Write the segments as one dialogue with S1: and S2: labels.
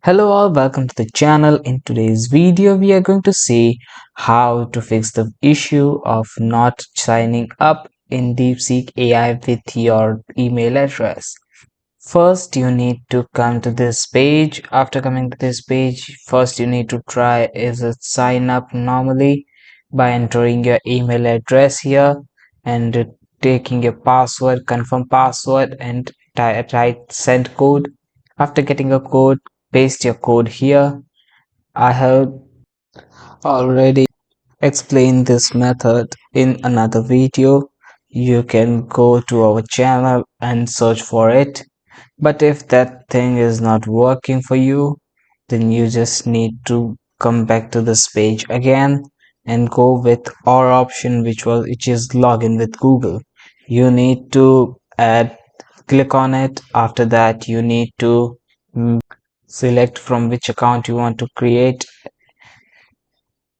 S1: Hello all, welcome to the channel. In today's video, we are going to see how to fix the issue of not signing up in DeepSeek AI with your email address. First, you need to come to this page. After coming to this page, first you need to try is it sign up normally by entering your email address here and taking your password, confirm password and type send code. After getting a code, paste your code here. I have already explained this method in another video. You can go to our channel and search for it. But if that thing is not working for you, then you just need to come back to this page again and go with our option which is login with Google. You need to click on it. After that you need to select from which account you want to create.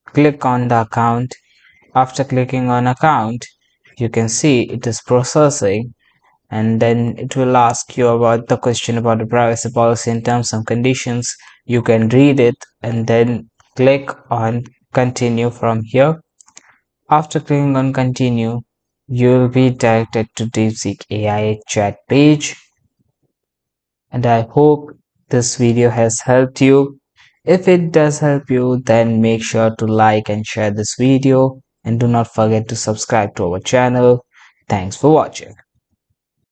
S1: Click on the account. After clicking on account, you can see it is processing, and then it will ask you about the question about the privacy policy and terms and conditions. You can read it and then click on continue from here. After clicking on continue, you will be directed to DeepSeek AI chat page, and I hope this video has helped you. If it does help you, then make sure to like and share this video, and do not forget to subscribe to our channel. Thanks for watching.